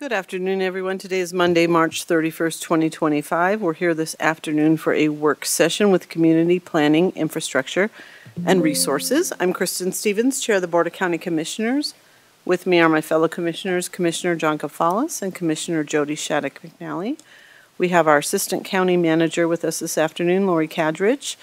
Good afternoon, everyone. Today is Monday, March 31st, 2025. We're here this afternoon for a work session with Community Planning, Infrastructure, and Resources. I'm Kristen Stevens, Chair of the Board of County Commissioners. With me are my fellow commissioners, Commissioner John Kafalas and Commissioner Jody Shattuck McNally. We have our Assistant County Manager with us this afternoon, Lori Kadrich.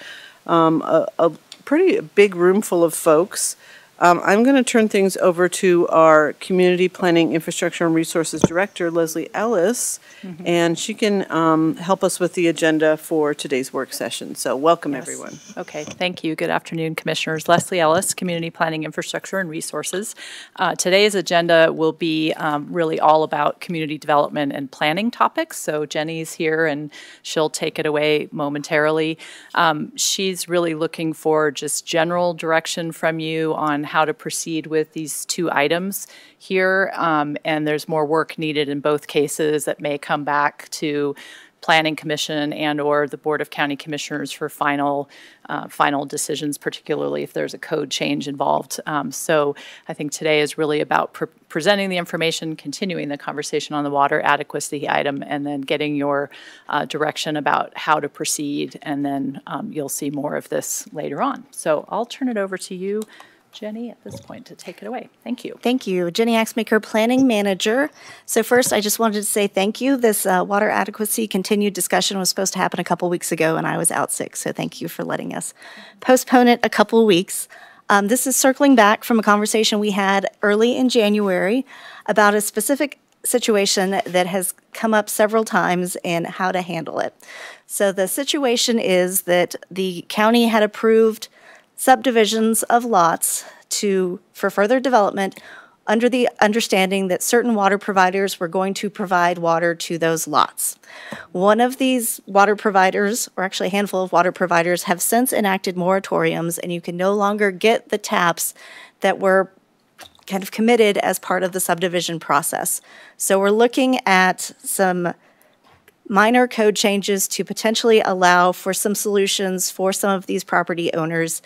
A pretty big room full of folks. I'm going to turn things over to our Community Planning, Infrastructure, and Resources Director, Leslie Ellis, and she can help us with the agenda for today's work session. So welcome, everyone. Okay, thank you. Good afternoon, Commissioners. Leslie Ellis, Community Planning, Infrastructure, and Resources. Today's agenda will be really all about community development and planning topics. So Jenny's here, and she'll take it away momentarily. She's really looking for just general direction from you on how to proceed with these two items here, and there's more work needed in both cases that may come back to Planning Commission and or the Board of County Commissioners for final decisions, particularly if there's a code change involved. So I think today is really about presenting the information, continuing the conversation on the water adequacy item, and then getting your direction about how to proceed, and then you'll see more of this later on. So I'll turn it over to you, Jenny, at this point to take it away. Thank you. Thank you. Jenny Axmaker, Planning Manager. So first, I just wanted to say thank you. This water adequacy continued discussion was supposed to happen a couple weeks ago, and I was out sick, so thank you for letting us postpone it a couple weeks. This is circling back from a conversation we had early in January about a specific situation that has come up several times and how to handle it. So the situation is that the county had approved subdivisions of lots for further development under the understanding that certain water providers were going to provide water to those lots. One of these water providers, or actually a handful of water providers, have since enacted moratoriums, and you can no longer get the taps that were kind of committed as part of the subdivision process. So we're looking at some minor code changes to potentially allow for some solutions for some of these property owners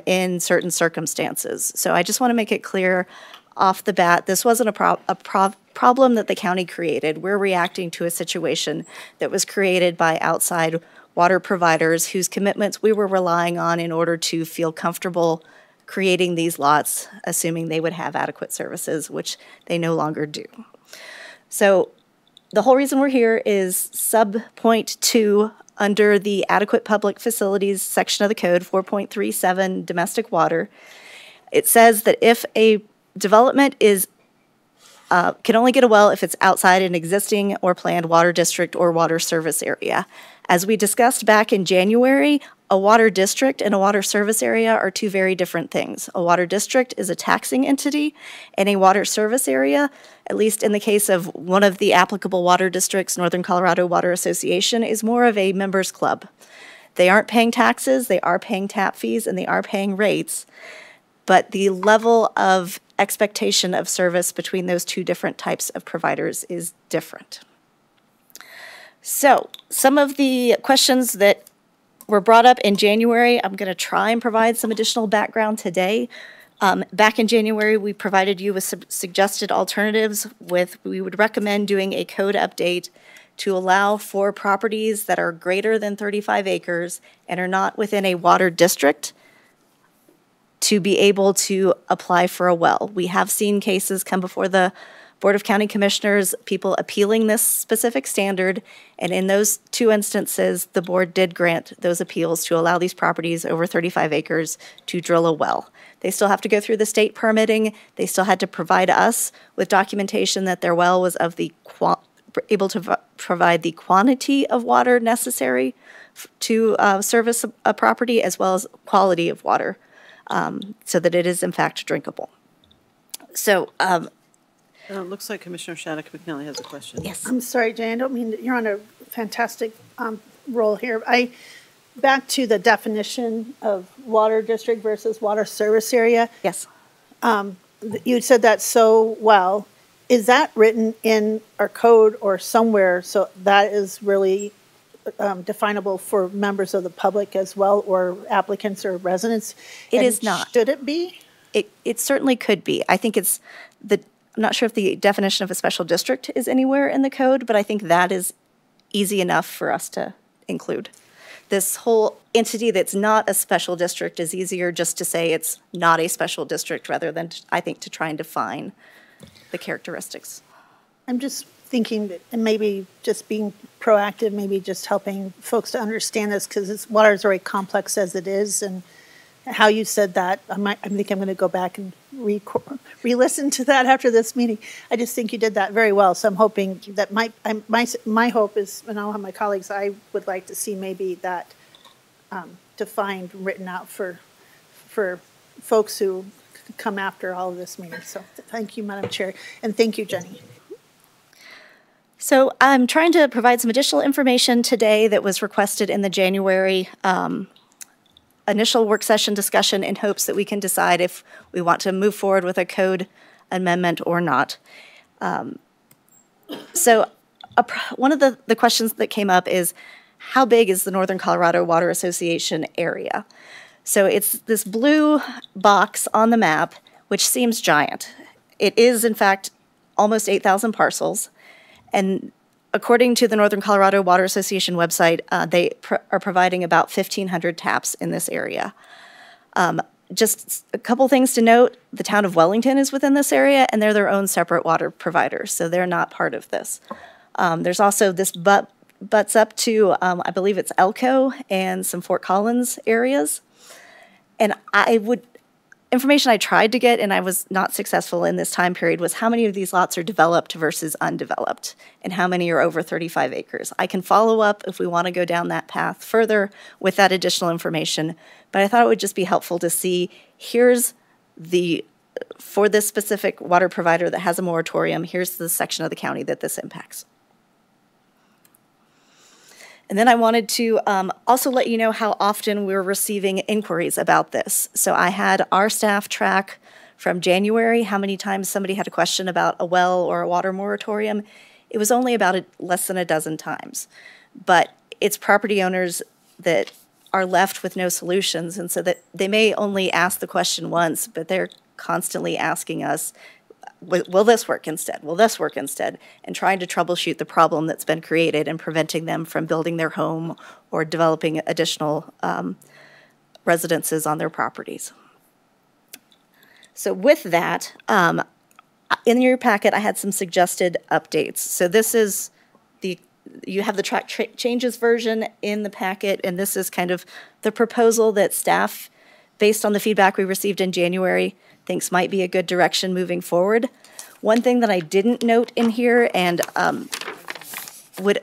in certain circumstances. So I just want to make it clear off the bat, this wasn't a problem that the county created. We're reacting to a situation that was created by outside water providers whose commitments we were relying on in order to feel comfortable creating these lots, assuming they would have adequate services, which they no longer do. So the whole reason we're here is sub-point 2 under the Adequate Public Facilities section of the code, 4.37 domestic water. It says that if a development can only get a well if it's outside an existing or planned water district or water service area. As we discussed back in January, a water district and a water service area are two very different things. A water district is a taxing entity, and a water service area, at least in the case of one of the applicable water districts, Northern Colorado Water Association, is more of a members club. They aren't paying taxes, they are paying tap fees, and they are paying rates, but the level of expectation of service between those two different types of providers is different. So some of the questions that were brought up in January, I'm going to try and provide some additional background today. Back in January, we provided you with some suggested alternatives we would recommend doing a code update to allow for properties that are greater than 35 acres and are not within a water district to be able to apply for a well. We have seen cases come before the Board of County Commissioners, people appealing this specific standard, and in those two instances, the board did grant those appeals to allow these properties over 35 acres to drill a well. They still have to go through the state permitting. They still had to provide us with documentation that their well was of the able to provide the quantity of water necessary to service a property, as well as quality of water, so that it is in fact drinkable. So. Looks like Commissioner Shattuck McNally has a question. Yes. I'm sorry, Jane, I don't mean that you're on a fantastic role here. Back to the definition of water district versus water service area. Yes. You said that so well. Is that written in our code or somewhere so that is really definable for members of the public as well, or applicants or residents? It is not. Should it be? It certainly could be. I think it's I'm not sure if the definition of a special district is anywhere in the code, but I think that is easy enough for us to include. This whole entity that's not a special district is easier just to say it's not a special district rather than, I think, to try and define the characteristics. I'm just thinking that, and maybe just being proactive, maybe just helping folks to understand this, because water is very complex as it is, and how you said that, I think I'm going to go back and re-listen to that after this meeting. I just think you did that very well, so I'm hoping that my hope is, and I'll have my colleagues, I would like to see maybe that defined, written out for folks who come after all of this meeting. So thank you, Madam Chair, and thank you, Jenny. So I'm trying to provide some additional information today that was requested in the January initial work session discussion in hopes that we can decide if we want to move forward with a code amendment or not. So one of the questions that came up is, how big is the Northern Colorado Water Association area? So it's this blue box on the map, which seems giant. It is, in fact, almost 8,000 parcels. And according to the Northern Colorado Water Association website, they are providing about 1,500 taps in this area. Just a couple things to note, the town of Wellington is within this area, and they're their own separate water provider, so they're not part of this. There's also this butts up to, I believe it's Elko and some Fort Collins areas. And information I tried to get, and I was not successful in this time period, was how many of these lots are developed versus undeveloped, and how many are over 35 acres. I can follow up if we want to go down that path further with that additional information, but I thought it would just be helpful to see, here's for this specific water provider that has a moratorium, here's the section of the county that this impacts. And then I wanted to also let you know how often we're receiving inquiries about this. So I had our staff track from January how many times somebody had a question about a well or a water moratorium. It was only about less than a dozen times. But it's property owners that are left with no solutions, and so that they may only ask the question once, but they're constantly asking us, will this work instead? Will this work instead? And trying to troubleshoot the problem that's been created and preventing them from building their home or developing additional residences on their properties. So with that, in your packet, I had some suggested updates. So this is you have the track changes version in the packet, and this is kind of the proposal that staff, based on the feedback we received in January, thinks might be a good direction moving forward. One thing that I didn't note in here and would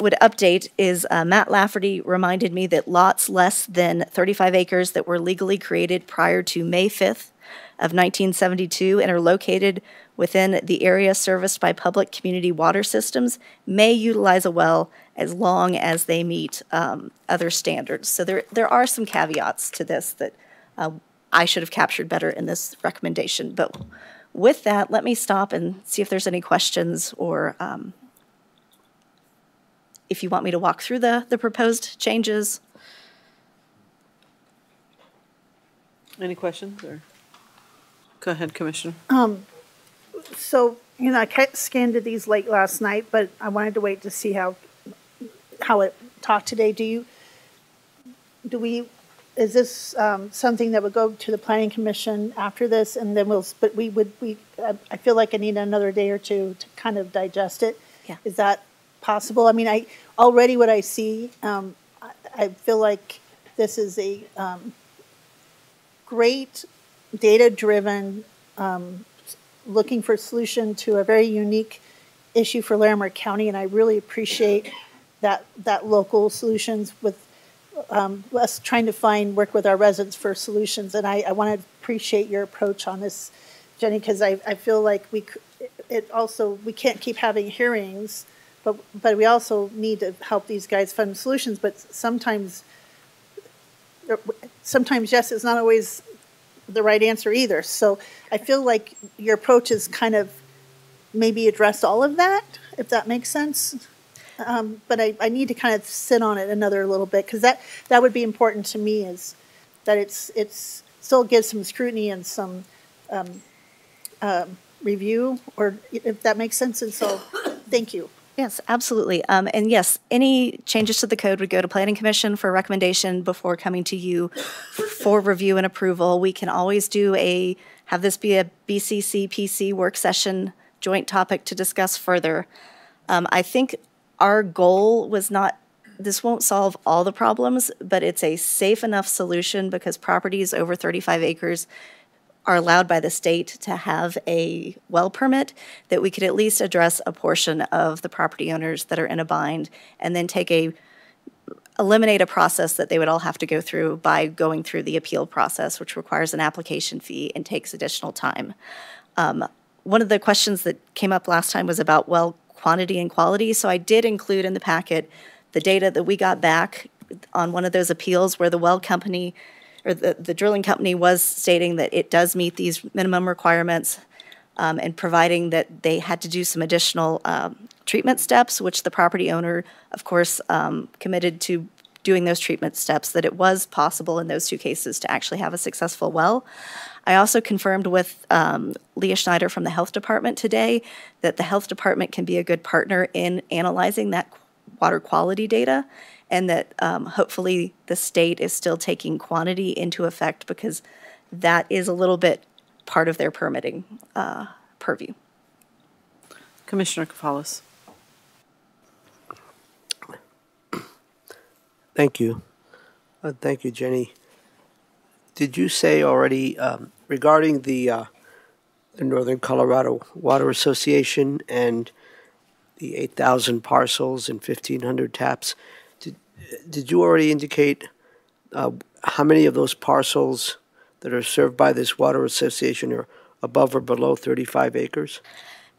update is Matt Lafferty reminded me that lots less than 35 acres that were legally created prior to May 5th of 1972 and are located within the area serviced by public community water systems may utilize a well as long as they meet other standards. So there are some caveats to this that I should have captured better in this recommendation. But with that, let me stop and see if there's any questions or if you want me to walk through the proposed changes. Any questions? Or go ahead, Commissioner. So, I scanned these late last night, but I wanted to wait to see how it talked today. Is this something that would go to the Planning Commission after this, and then I feel like I need another day or two to kind of digest it. Yeah. Is that possible? I mean, already what I see, I feel like this is a great data-driven, looking for a solution to a very unique issue for Larimer County, and I really appreciate that local solutions with us trying to work with our residents for solutions. And I want to appreciate your approach on this, Jenny, because I feel like we can't keep having hearings, but we also need to help these guys find solutions. But sometimes yes, it's not always the right answer either. So I feel like your approach is kind of maybe address all of that, if that makes sense. But I need to kind of sit on it another little bit, because that would be important to me, is that it's still gives some scrutiny and some review, or if that makes sense, and so, thank you. Yes, absolutely. And yes, any changes to the code would go to Planning Commission for recommendation before coming to you for review and approval. We can always have this be a BCC PC work session joint topic to discuss further. I think our goal was not, this won't solve all the problems, but it's a safe enough solution because properties over 35 acres are allowed by the state to have a well permit, that we could at least address a portion of the property owners that are in a bind, and then eliminate a process that they would all have to go through by going through the appeal process, which requires an application fee and takes additional time. One of the questions that came up last time was about well quantity and quality, so I did include in the packet the data that we got back on one of those appeals where the well company or the drilling company was stating that it does meet these minimum requirements, and providing that they had to do some additional treatment steps, which the property owner, of course, committed to doing those treatment steps, that it was possible in those two cases to actually have a successful well. I also confirmed with Leah Schneider from the Health Department today that the Health Department can be a good partner in analyzing that water quality data, and that hopefully the state is still taking quantity into effect because that is a little bit part of their permitting purview. Commissioner Kafalis. Thank you. Thank you, Jenny. Did you say already regarding the Northern Colorado Water Association and the 8,000 parcels and 1,500 taps, did you already indicate how many of those parcels that are served by this water association are above or below 35 acres?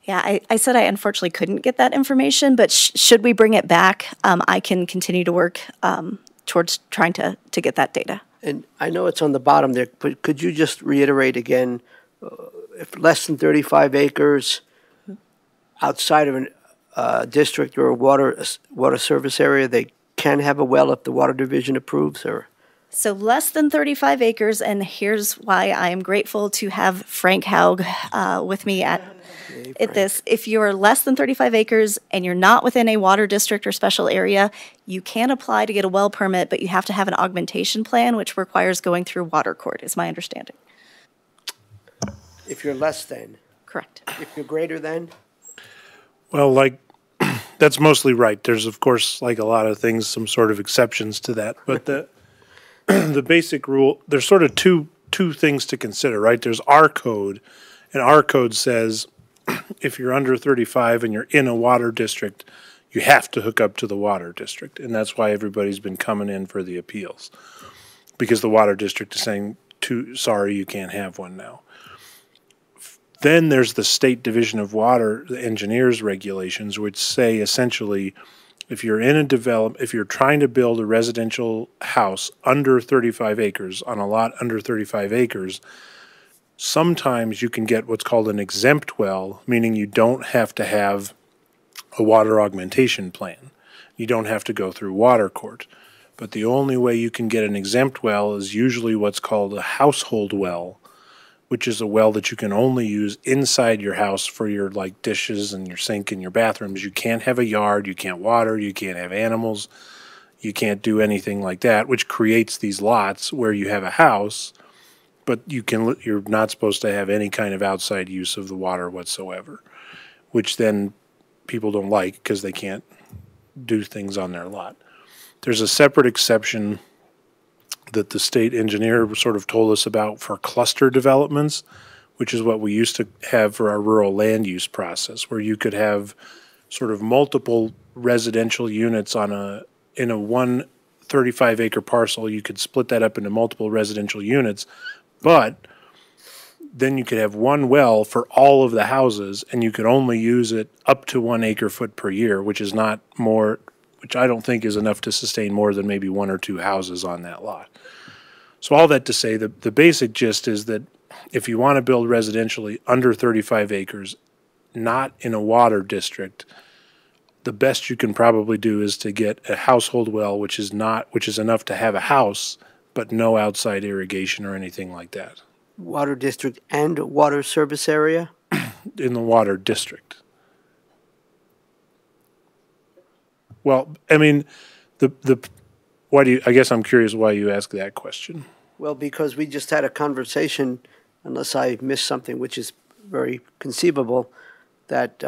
Yeah, I said I unfortunately couldn't get that information, but should we bring it back, I can continue to work towards trying to get that data. And I know it's on the bottom there, but could you just reiterate again, if less than 35 acres outside of a district or a water service area, they can have a well if the Water Division approves, or? So less than 35 acres, and here's why I am grateful to have Frank Haug with me at this. If you're less than 35 acres and you're not within a water district or special area, you can apply to get a well permit, but you have to have an augmentation plan, which requires going through water court, is my understanding. If you're less than? Correct. If you're greater than? Well, that's mostly right. There's, of course, like a lot of things, some sort of exceptions to that. But the basic rule, there's sort of two things to consider, right? There's our code, and our code says if you're under 35 and you're in a water district, you have to hook up to the water district. And that's why everybody's been coming in for the appeals, because the water district is saying, sorry, you can't have one now. Then there's the State Division of Water, the engineers regulations, which say essentially if you're if you're trying to build a residential house under 35 acres on a lot under 35 acres, sometimes you can get what's called an exempt well, meaning you don't have to have a water augmentation plan. You don't have to go through water court. But the only way you can get an exempt well is usually what's called a household well, which is a well that you can only use inside your house for your dishes and your sink and your bathrooms. You can't have a yard, you can't water, you can't have animals, you can't do anything like that, which creates these lots where you have a house, but you're not supposed to have any kind of outside use of the water whatsoever, which then people don't like because they can't do things on their lot. There's a separate exception that the state engineer sort of told us about for cluster developments, which is what we used to have for our rural land use process, where you could have sort of multiple residential units in a 35-acre parcel. You could split that up into multiple residential units, but then you could have one well for all of the houses, and you could only use it up to 1 acre-foot per year, which is not more, which I don't think is enough to sustain more than maybe 1 or 2 houses on that lot. So all that to say, the basic gist is that if you want to build residentially under 35 acres, not in a water district, the best you can probably do is to get a household well, which is enough to have a house, but no outside irrigation or anything like that. Water district and water service area? in the water district? Well, I mean, why do you, I guess I'm curious why you ask that question. Well, because we just had a conversation, unless I missed something, which is very conceivable, that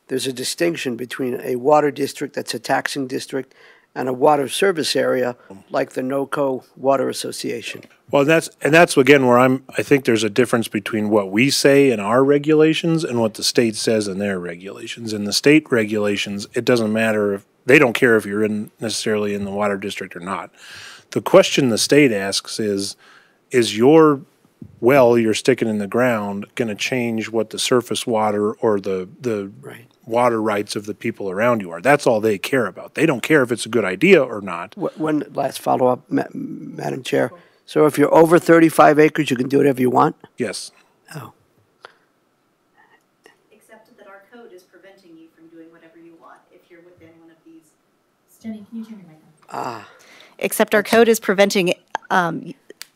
there's a distinction between a water district that's a taxing district and a water service area like the NOCO Water Association. Well, that's again where I think there's a difference between what we say in our regulations and what the state says in their regulations. In the state regulations, it doesn't matter if they don't care if you're necessarily in the water district or not. The question the state asks is your well you're sticking in the ground going to change what the surface water or the Right. water rights of the people around you are? That's all they care about. They don't care if it's a good idea or not. One last follow-up, Madam Chair. So if you're over 35 acres, you can do whatever you want? Yes. Oh. Except that our code is preventing you from doing whatever you want if you're within one of these. Jenny, can you turn your mic on? Except our code is preventing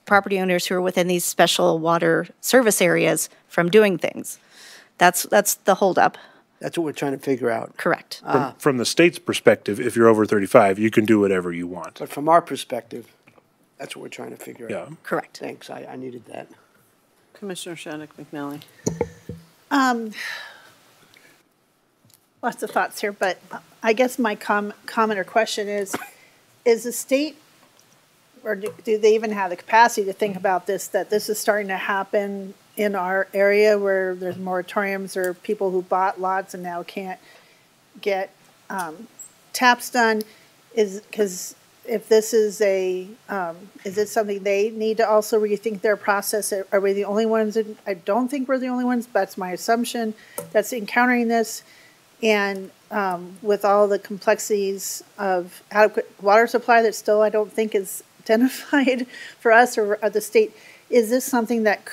property owners who are within these special water service areas from doing things. That's the holdup. That's what we're trying to figure out. Correct. From the state's perspective, if you're over 35, you can do whatever you want. But from our perspective, that's what we're trying to figure Yeah. out. Correct. Thanks, I needed that. Commissioner Shattuck McNally. Lots of thoughts here, but I guess my comment or question is the state, or do they even have the capacity to think about this, that this is starting to happen in our area where there's moratoriums or people who bought lots and now can't get taps done? Because if this is is it something they need to also rethink their process? Are we the only ones? I don't think we're the only ones, but that's my assumption, that's encountering this. And with all the complexities of adequate water supply that still I don't think is identified for us or the state, is this something that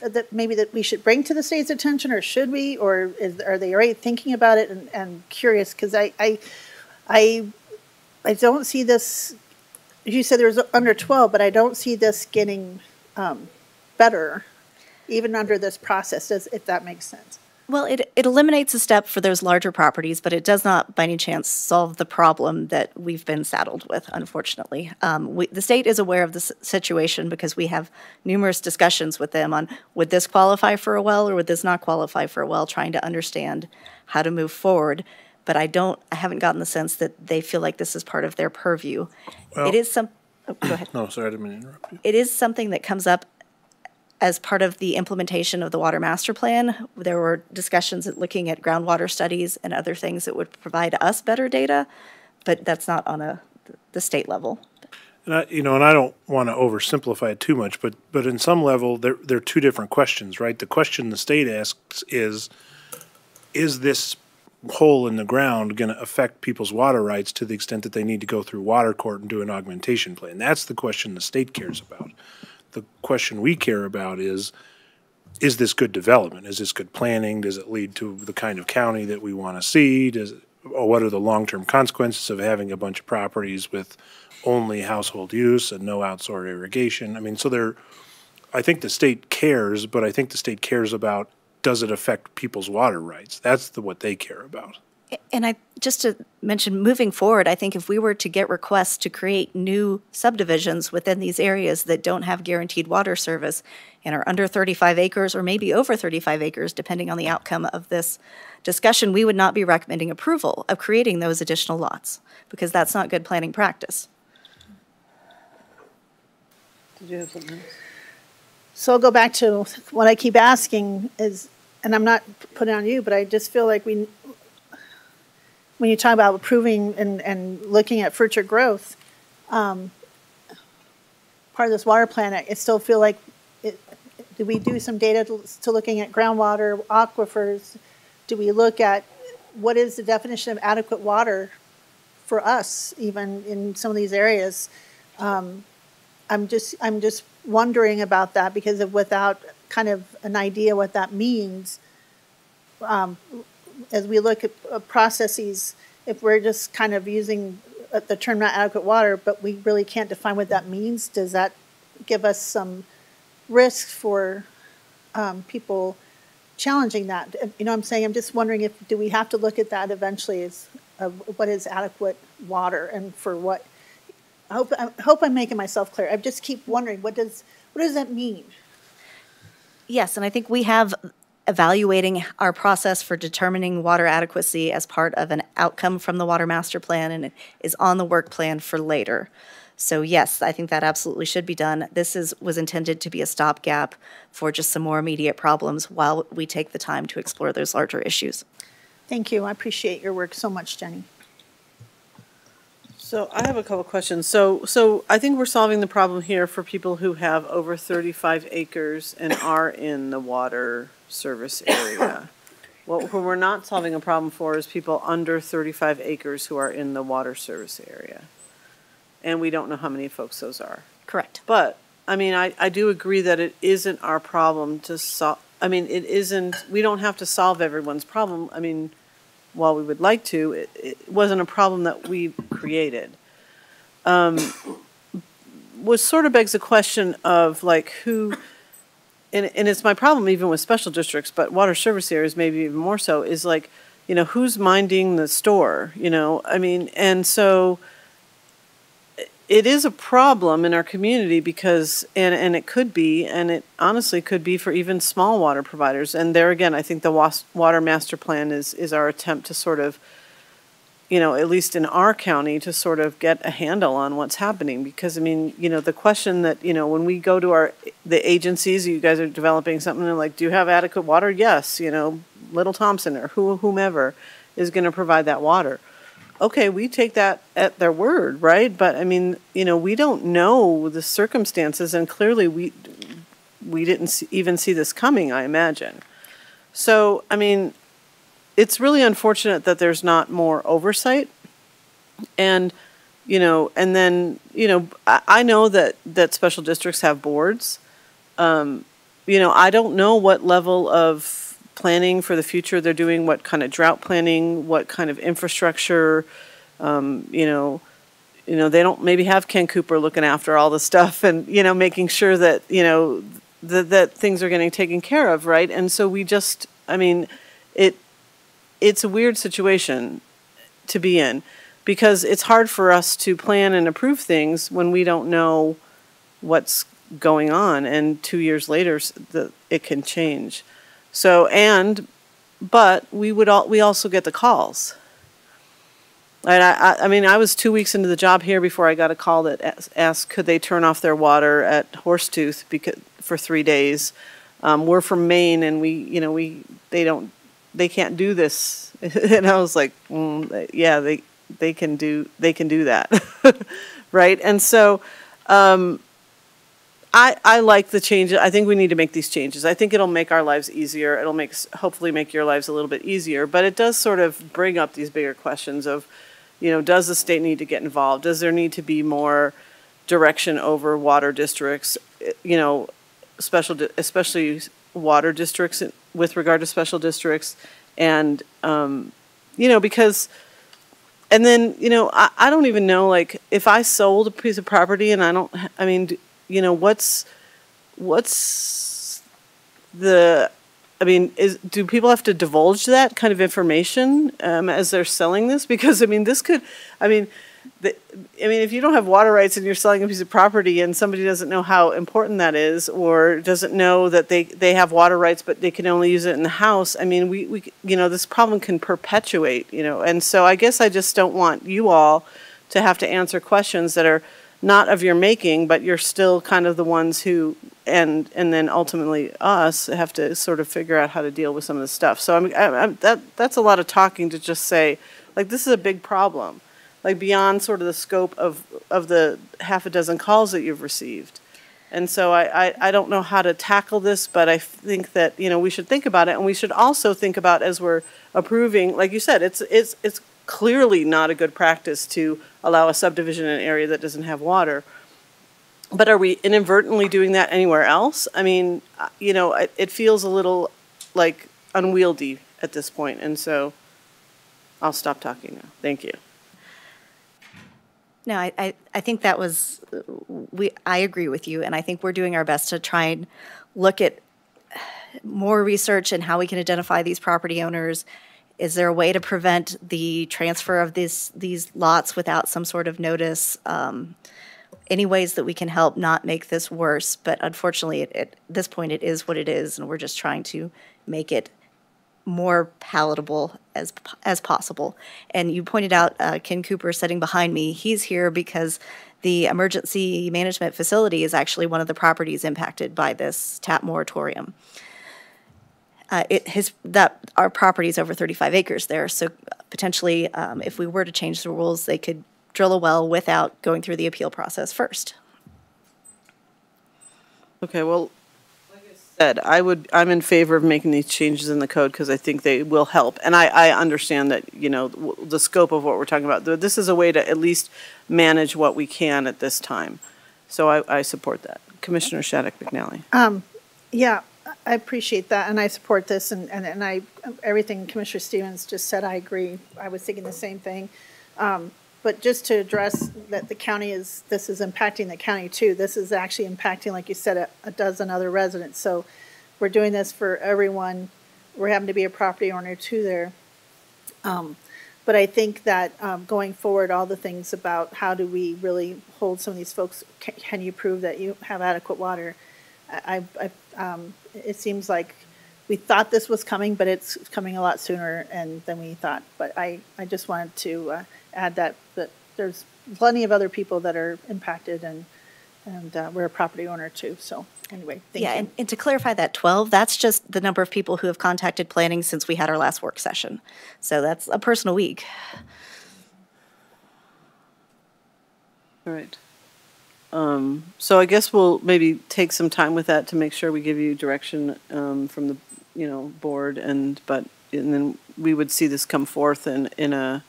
that maybe that we should bring to the state's attention, or should we, or are they already thinking about it? And curious, because I don't see this. You said there was under 12, but I don't see this getting better, even under this process. If that makes sense. Well, it eliminates a step for those larger properties, but it does not, by any chance, solve the problem that we've been saddled with, unfortunately. The state is aware of the situation because we have numerous discussions with them on would this qualify for a well or would this not qualify for a well, trying to understand how to move forward. But I haven't gotten the sense that they feel like this is part of their purview. Well, It is go ahead. No, sorry, I didn't mean to interrupt you. It is something that comes up as part of the implementation of the Water Master Plan. There were discussions looking at groundwater studies and other things that would provide us better data, but that's not on the state level. And I don't want to oversimplify it too much, but in some level, there are two different questions, right? The question the state asks is this hole in the ground going to affect people's water rights to the extent that they need to go through water court and do an augmentation plan? That's the question the state cares about. The question we care about is this good development? Is this good planning? Does it lead to the kind of county that we want to see? Or what are the long-term consequences of having a bunch of properties with only household use and no outdoor irrigation? I mean, I think the state cares, but I think the state cares about, does it affect people's water rights? That's what they care about. And just to mention, moving forward, I think if we were to get requests to create new subdivisions within these areas that don't have guaranteed water service and are under 35 acres or maybe over 35 acres, depending on the outcome of this discussion, we would not be recommending approval of creating those additional lots because that's not good planning practice. Did you have something else? So I'll go back to what I keep asking is, and I'm not putting it on you, but I just feel like when you talk about approving and looking at future growth, part of this water plan, I still feel like, do we do some data to looking at groundwater, aquifers? Do we look at what is the definition of adequate water for us, even in some of these areas? I'm just wondering about that because without kind of an idea what that means, as we look at processes, if we're just kind of using the term not adequate water, but we really can't define what that means, does that give us some risks for people challenging that. You know what I'm saying? I'm just wondering do we have to look at that eventually as what is adequate water and for what? I hope I'm making myself clear. I just keep wondering, what does that mean? Yes, and I think we have evaluating our process for determining water adequacy as part of an outcome from the Water Master Plan, and it is on the work plan for later. So yes, I think that absolutely should be done. This was intended to be a stopgap for just some more immediate problems while we take the time to explore those larger issues. Thank you. I appreciate your work so much, Jenny. So I have a couple questions. So I think we're solving the problem here for people who have over 35 acres and are in the water service area. What we're not solving a problem for is people under 35 acres who are in the water service area. And we don't know how many folks those are. Correct. But, I mean, I do agree that it isn't our problem to solve, I mean, it isn't, we don't have to solve everyone's problem. I mean, while we would like to, it wasn't a problem that we created. Which sort of begs the question of like who, and it's my problem even with special districts, but water service areas maybe even more so, is like, you know, who's minding the store, you know? I mean, and so it is a problem in our community because, and it could be, and it honestly could be for even small water providers. And there again, I think the Water Master Plan is our attempt to sort of, you know, at least in our county, to sort of get a handle on what's happening. Because, I mean, you know, the question that, you know, when we go to the agencies, you guys are developing something, and like, do you have adequate water? Yes, you know, Little Thompson or whomever is going to provide that water. Okay, we take that at their word, right? But I mean, you know, we don't know the circumstances, and clearly we didn't even see this coming, I imagine. So, I mean, it's really unfortunate that there's not more oversight. And, you know, and then, you know, I know that special districts have boards. You know, I don't know what level of planning for the future they're doing, what kind of drought planning, what kind of infrastructure, you know, they don't maybe have Ken Cooper looking after all the stuff and, you know, making sure that, you know, that things are getting taken care of, right? And so we just, I mean, it's a weird situation to be in because it's hard for us to plan and approve things when we don't know what's going on, and 2 years later it can change. So, but we also get the calls. And I mean, I was 2 weeks into the job here before I got a call that asked, could they turn off their water at Horsetooth for 3 days? We're from Maine, and they can't do this. And I was like, yeah, they can do that, right? And so, I like the changes. I think we need to make these changes. I think it'll make our lives easier. It'll hopefully make your lives a little bit easier. But it does sort of bring up these bigger questions of, you know, does the state need to get involved? Does there need to be more direction over water districts? You know, especially water districts with regard to special districts, and you know, because. And then, you know, I don't even know, like, if I sold a piece of property and I mean, you know, what's the, I mean, do people have to divulge that kind of information as they're selling this? Because, I mean, if you don't have water rights and you're selling a piece of property and somebody doesn't know how important that is, or doesn't know that they have water rights but they can only use it in the house, I mean, we you know, this problem can perpetuate, you know. And so I guess I just don't want you all to have to answer questions that are not of your making, but you're still kind of the ones who, and then ultimately us, have to sort of figure out how to deal with some of this stuff. So that's a lot of talking to just say, like, this is a big problem, like beyond sort of the scope of the half a dozen calls that you've received. And so I don't know how to tackle this, but I think that, you know, we should think about it, and we should also think about, as we're approving, like you said, it's clearly not a good practice to allow a subdivision in an area that doesn't have water. But are we inadvertently doing that anywhere else? I mean, you know, it feels a little like unwieldy at this point, and so I'll stop talking now. Thank you. No, I think that was, I agree with you, and I think we're doing our best to try and look at more research in how we can identify these property owners. Is there a way to prevent the transfer of these lots without some sort of notice? Any ways that we can help not make this worse, but unfortunately, at this point, it is what it is, and we're just trying to make it more palatable as possible. And you pointed out Ken Cooper sitting behind me. He's here because the emergency management facility is actually one of the properties impacted by this TAP moratorium. Our property is over 35 acres there, so potentially, if we were to change the rules, they could drill a well without going through the appeal process first. Okay, well, like I said, I'm in favor of making these changes in the code because I think they will help. And I understand that, the scope of what we're talking about. This is a way to at least manage what we can at this time. So I support that. Commissioner Shattuck McNally. Yeah, I appreciate that, and I support this, and everything Commissioner Stevens just said, I agree. I was thinking the same thing. But just to address that this is impacting the county too. This is actually impacting, like you said, a dozen other residents. So we're doing this for everyone. We're having to be a property owner too there. But I think that going forward, all the things about how do we really hold some of these folks, can you prove that you have adequate water? It seems like we thought this was coming, but it's coming a lot sooner than we thought. But I just wanted to add that there's plenty of other people that are impacted, and we're a property owner too. So anyway, thank you. And to clarify that 12, that's just the number of people who have contacted planning since we had our last work session. So that's a personal week. All right. So I guess we'll maybe take some time with that to make sure we give you direction from the board, and then we would see this come forth in a.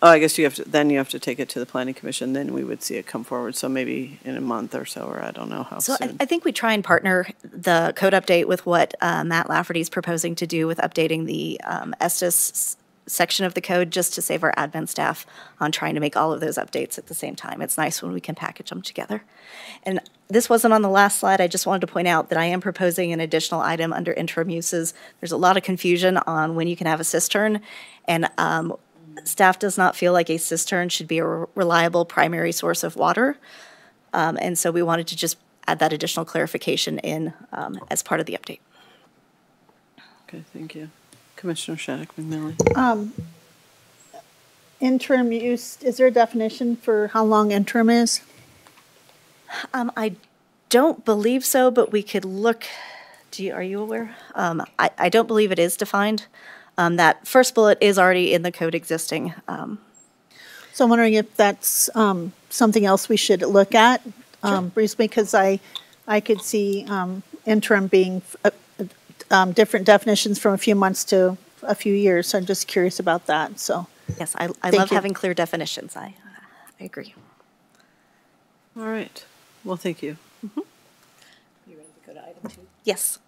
I guess you have to take it to the planning commission. Then we would see it come forward. So maybe in a month or so, or I don't know how soon. So I think we try and partner the code update with what Matt Lafferty is proposing to do with updating the Estes section of the code, just to save our admin staff on trying to make all of those updates at the same time. It's nice when we can package them together. And this wasn't on the last slide. I just wanted to point out that I am proposing an additional item under interim uses. There's a lot of confusion on when you can have a cistern, and staff does not feel like a cistern should be a reliable primary source of water. And so we wanted to just add that additional clarification in as part of the update. Okay, thank you. Commissioner Shattuck McNally. Interim use, is there a definition for how long interim is? I don't believe so, but we could look. Are you aware? I don't believe it is defined. That first bullet is already in the code existing. So I'm wondering if that's something else we should look at, briefly, because I could see interim being different definitions from a few months to a few years. So I'm just curious about that. So yes, I love having clear definitions. I agree. All right. Well, thank you. Mm-hmm. You ready to go to item 2? Yes,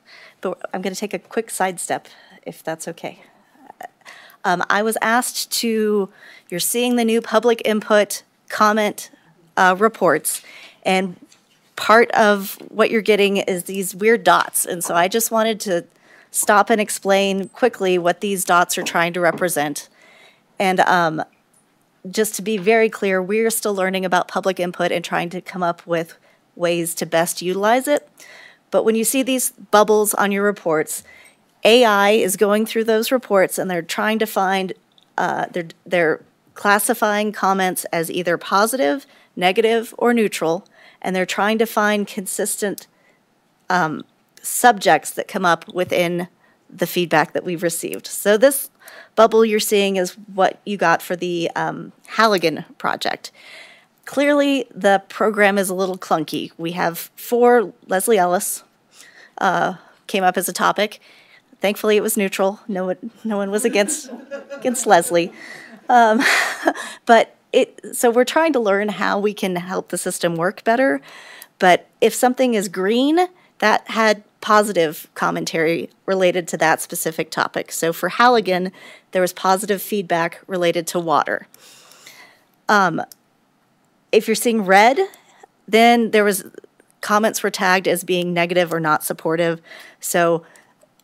but I'm going to take a quick sidestep, if that's okay. I was asked to, you're seeing the new public input comment reports, and part of what you're getting is these weird dots. And so I just wanted to stop and explain quickly what these dots are trying to represent. And just to be very clear, we're still learning about public input and trying to come up with ways to best utilize it. But when you see these bubbles on your reports, AI is going through those reports, and they're trying to find, they're classifying comments as either positive, negative, or neutral, and they're trying to find consistent subjects that come up within the feedback that we've received. So this bubble you're seeing is what you got for the Halligan project. Clearly, the program is a little clunky. We have 4, Leslie Ellis came up as a topic. Thankfully, it was neutral. No one was against Leslie. So we're trying to learn how we can help the system work better. But if something is green, that had positive commentary related to that specific topic. So for Halligan, there was positive feedback related to water. If you're seeing red, then there was comments were tagged as being negative or not supportive. So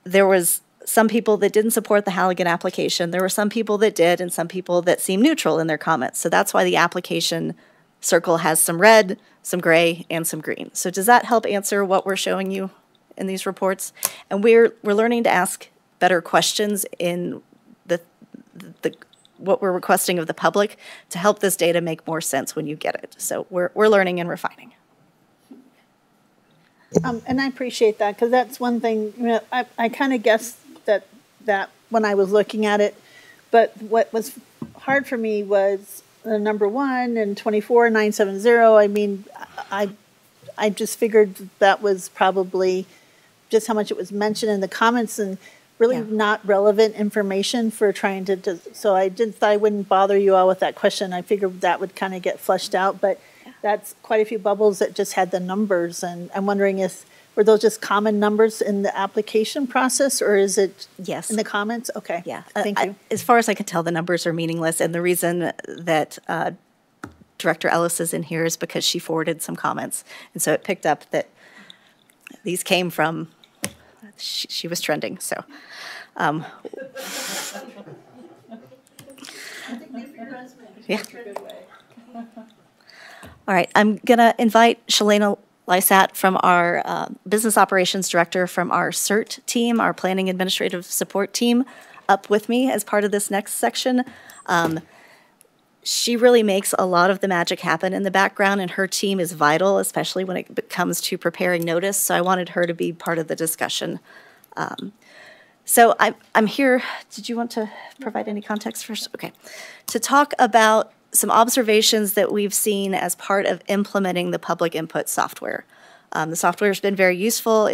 there was some people that didn't support the Halligan application. There were some people that did, and some people that seemed neutral in their comments. So that's why the application circle has some red, some gray, and some green. So does that help answer what we're showing you in these reports? And we're learning to ask better questions in the what we're requesting of the public to help this data make more sense when you get it. So we're learning and refining. And I appreciate that, because that's one thing, I kind of guessed that when I was looking at it, but what was hard for me was the number 1 and 24970. I mean, I just figured that was probably just how much it was mentioned in the comments and really not relevant information for trying to, so I thought I wouldn't bother you all with that question. I figured that would kind of get flushed out, but that's quite a few bubbles that just had the numbers, and I'm wondering were those just common numbers in the application process, or is it in the comments? Okay. Yeah. Thank you. As far as I can tell, the numbers are meaningless, and the reason that Director Ellis is in here is because she forwarded some comments, and so it picked up that these came from, she was trending, so. Yeah. All right, I'm going to invite Shalana Lysat from our Business Operations Director from our CERT team, our Planning Administrative Support team, up with me as part of this next section. She really makes a lot of the magic happen in the background, and her team is vital, especially when it comes to preparing notice, so I wanted her to be part of the discussion. So I'm here, did you want to provide any context first? Okay. To talk about some observations that we've seen as part of implementing the public input software. The software has been very useful.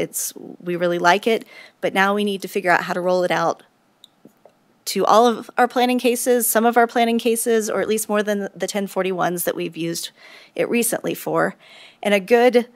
We really like it, but now we need to figure out how to roll it out to all of our planning cases, some of our planning cases, or at least more than the 1041s that we've used it recently for. And a good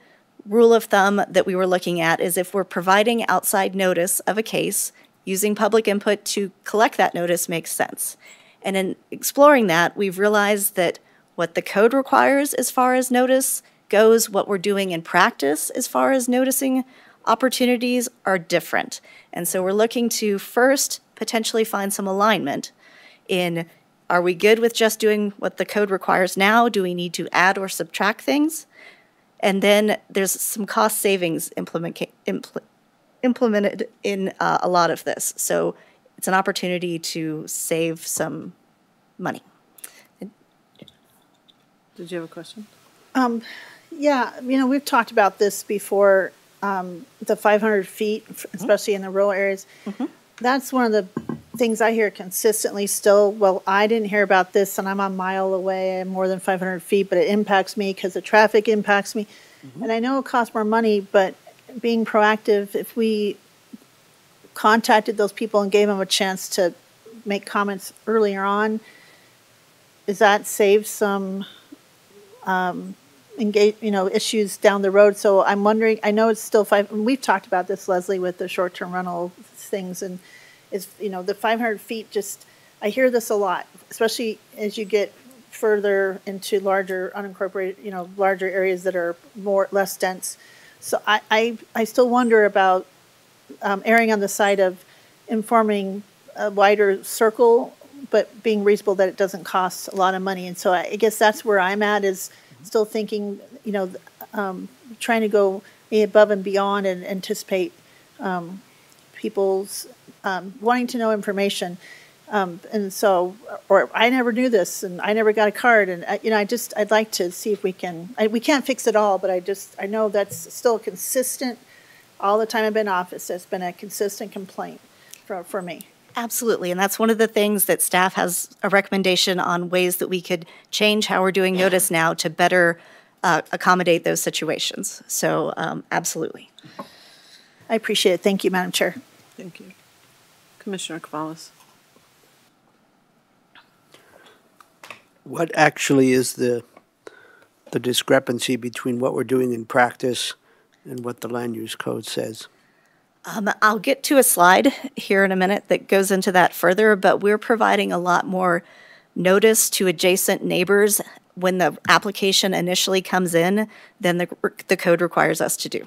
rule of thumb that we were looking at is if we're providing outside notice of a case, using public input to collect that notice makes sense. And in exploring that, we've realized that what the code requires as far as notice goes, what we're doing in practice as far as noticing opportunities are different. And so we're looking to first potentially find some alignment in, are we good with just doing what the code requires now? Do we need to add or subtract things? And then there's some cost savings implemented in a lot of this. So it's an opportunity to save some money. Did you have a question? Yeah, we've talked about this before, the 500 feet, especially in the rural areas. That's one of the things I hear consistently still. Well, I didn't hear about this, and I'm a mile away, I'm more than 500 feet, but it impacts me because the traffic impacts me. And I know it costs more money, but being proactive, if we contacted those people and gave them a chance to make comments earlier on, does that save some issues down the road? So I'm wondering, I know it's still we've talked about this, Leslie, with the short-term rental things, and the 500 feet, just, I hear this a lot, especially as you get further into larger unincorporated, larger areas that are less dense. So I still wonder about erring on the side of informing a wider circle, but being reasonable that it doesn't cost a lot of money. And so I guess that's where I'm at, is still thinking, trying to go above and beyond and anticipate people's wanting to know information. And so, or I never knew this, and I never got a card, and I'd like to see if we can't fix it all, but I know that's still consistent. All the time I've been in office, it's been a consistent complaint for me. Absolutely, and that's one of the things that staff has a recommendation on, ways that we could change how we're doing notice now to better accommodate those situations. So, absolutely. I appreciate it. Thank you, Madam Chair. Thank you. Commissioner Cavallis. What actually is the discrepancy between what we're doing in practice and what the land use code says? I'll get to a slide here in a minute that goes into that further, but we're providing a lot more notice to adjacent neighbors when the application initially comes in than the code requires us to do.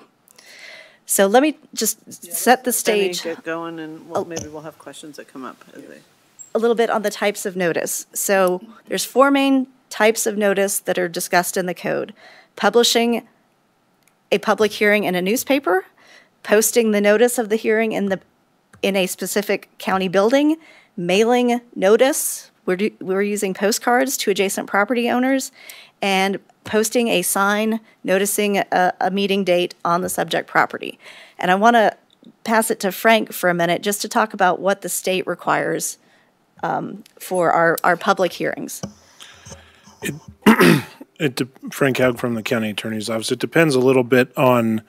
So let me just set the Jenny, stage get going, and maybe we'll have questions that come up as they. a little bit on the types of notice. So there's 4 main types of notice that are discussed in the code. Publishing a public hearing in a newspaper, posting the notice of the hearing in a specific county building, mailing notice, we're using postcards to adjacent property owners, and posting a sign noticing a meeting date on the subject property. And I want to pass it to Frank for a minute just to talk about what the state requires for our public hearings. Frank Haug from the County Attorney's Office. It depends a little bit on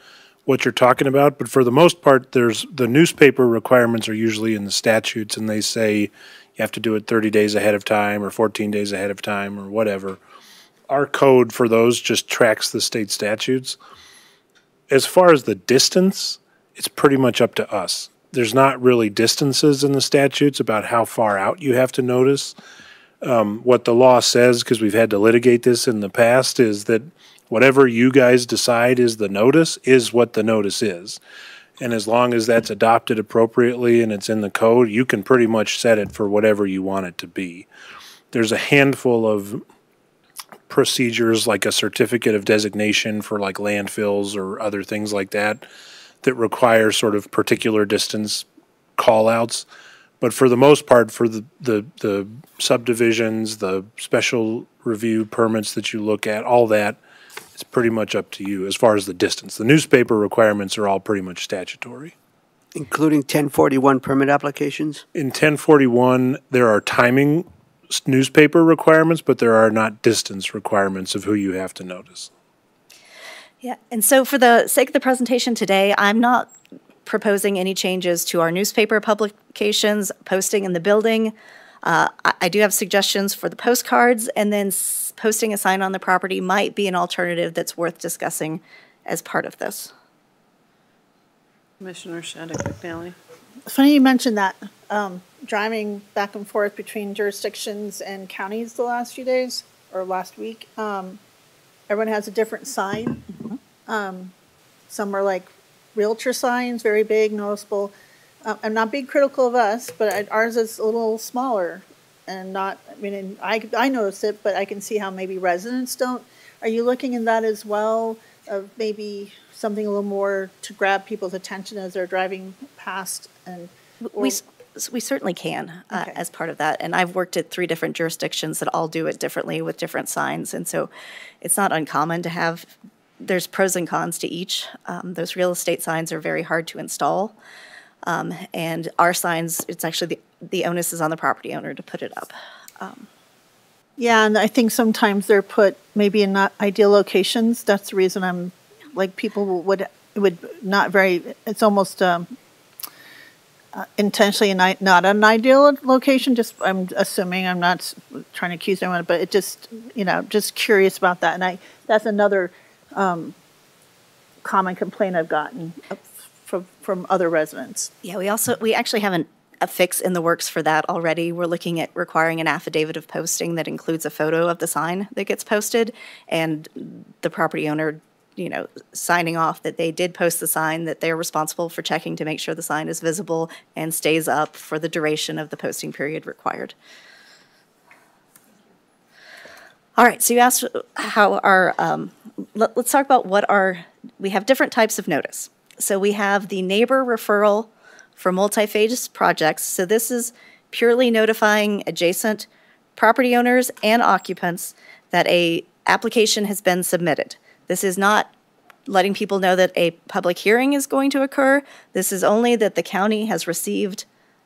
what you're talking about, but for the most part, the newspaper requirements are usually in the statutes, and they say you have to do it 30 days ahead of time or 14 days ahead of time or whatever. Our code for those just tracks the state statutes. As far as the distance, it's pretty much up to us. There's not really distances in the statutes about how far out you have to notice. What the law says, because we've had to litigate this in the past, is that whatever you guys decide is the notice is what the notice is. And as long as that's adopted appropriately and it's in the code, you can pretty much set it for whatever you want it to be. There's a handful of procedures like a certificate of designation for like landfills or other things like that that require sort of particular distance call-outs. But for the most part, for the subdivisions, the special review permits that you look at, all that, it's pretty much up to you as far as the distance. The newspaper requirements are all pretty much statutory. Including 1041 permit applications? In 1041, there are timing newspaper requirements, but there are not distance requirements of who you have to notice. Yeah, and so for the sake of the presentation today, I'm not proposing any changes to our newspaper publications, posting in the building. I do have suggestions for the postcards, and then posting a sign on the property might be an alternative that's worth discussing as part of this. Commissioner Shattuck McNally. Funny you mentioned that. Driving back and forth between jurisdictions and counties the last few days, or last week, everyone has a different sign. Some are like realtor signs, very big, noticeable. I'm not being critical of us, but ours is a little smaller and not, I mean, I noticed it, but I can see how maybe residents don't. Are you looking at that as well, of maybe something a little more to grab people's attention as they're driving past? And We certainly can Okay. as part of that. And I've worked at 3 different jurisdictions that all do it differently with different signs. And so it's not uncommon to have, there's pros and cons to each. Those real estate signs are very hard to install. And our signs, it's actually the onus is on the property owner to put it up. yeah, and I think sometimes they're put maybe in not ideal locations. That's the reason I'm, like, people would not very, it's almost intentionally not an ideal location. Just, I'm assuming, I'm not trying to accuse anyone, but it just, just curious about that. And that's another common complaint I've gotten from other residents. Yeah, we actually have a fix in the works for that already. We're looking at requiring an affidavit of posting that includes a photo of the sign that gets posted, and the property owner, signing off that they did post the sign, that they're responsible for checking to make sure the sign is visible and stays up for the duration of the posting period required. All right, so you asked how let's talk about we have different types of notice. So we have the neighbor referral for multi-phase projects. So this is purely notifying adjacent property owners and occupants that a application has been submitted. This is not letting people know that a public hearing is going to occur. This is only that the county has received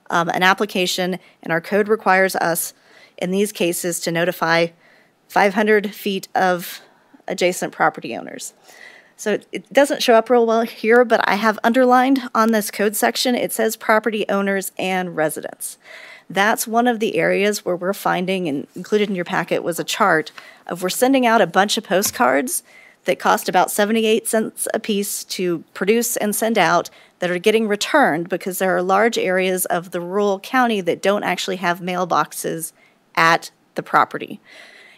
an application, and our code requires us, in these cases, to notify 500 feet of adjacent property owners. So it doesn't show up real well here, but I have underlined on this code section, it says property owners and residents. That's one of the areas where we're finding, and included in your packet was a chart of, we're sending out a bunch of postcards that cost about 78 cents a piece to produce and send out, that are getting returned because there are large areas of the rural county that don't actually have mailboxes at the property.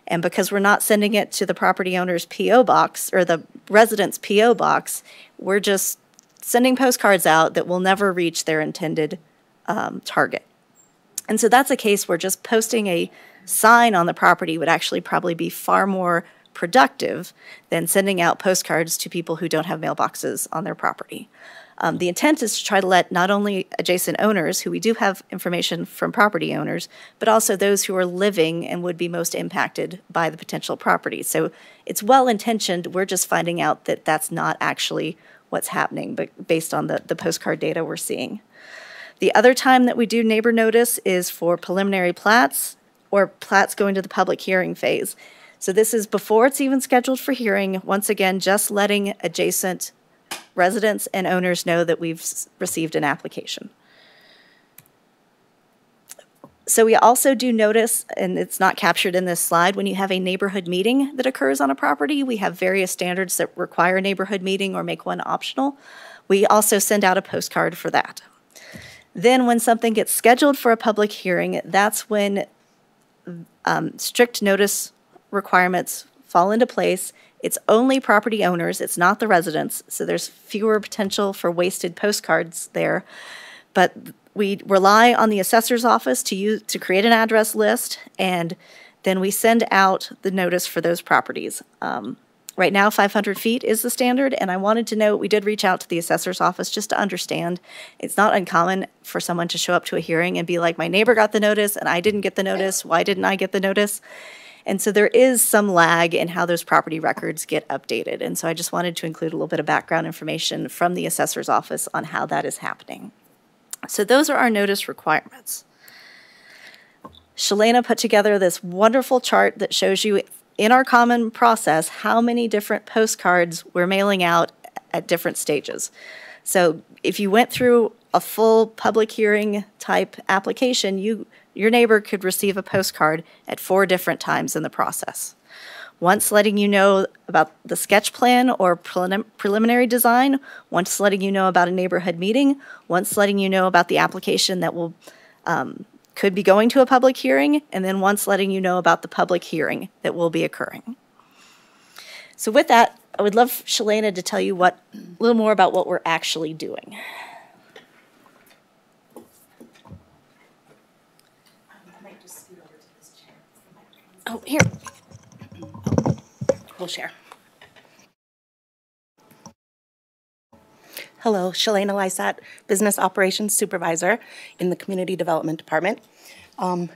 And because we're not sending it to the property owner's P.O. box or the resident's P.O. box, we're just sending postcards out that will never reach their intended target. And so that's a case where just posting a sign on the property would actually probably be far more productive than sending out postcards to people who don't have mailboxes on their property. The intent is to try to let not only adjacent owners, who we do have information from property owners, but also those who are living and would be most impacted by the potential property. So it's well-intentioned. We're just finding out that that's not actually what's happening, but based on the postcard data we're seeing. The other time that we do neighbor notice is for preliminary plats or plats going to the public hearing phase. So this is before it's even scheduled for hearing. Once again, just letting adjacent residents and owners know that we've received an application. So we also do notice, and it's not captured in this slide, when you have a neighborhood meeting that occurs on a property, we have various standards that require a neighborhood meeting or make one optional. We also send out a postcard for that. Then when something gets scheduled for a public hearing, that's when strict notice requirements fall into place. It's only property owners, it's not the residents, so there's fewer potential for wasted postcards there. But we rely on the assessor's office to create an address list, and then we send out the notice for those properties. Right now, 500 feet is the standard, and I wanted to note we did reach out to the assessor's office just to understand. It's not uncommon for someone to show up to a hearing and be like, my neighbor got the notice and I didn't get the notice. Why didn't I get the notice? And so there is some lag in how those property records get updated. And so I just wanted to include a little bit of background information from the assessor's office on how that is happening. So those are our notice requirements. Shalana put together this wonderful chart that shows you in our common process how many different postcards we're mailing out at different stages. So if you went through a full public hearing type application, your neighbor could receive a postcard at 4 different times in the process. Once letting you know about the sketch plan or preliminary design, once letting you know about a neighborhood meeting, once letting you know about the application that will could be going to a public hearing, and then once letting you know about the public hearing that will be occurring. So with that, I would love Shalana to tell you a little more about what we're actually doing. Oh, here. We'll share. Hello, Shalana Lysat, Business Operations Supervisor in the Community Development Department.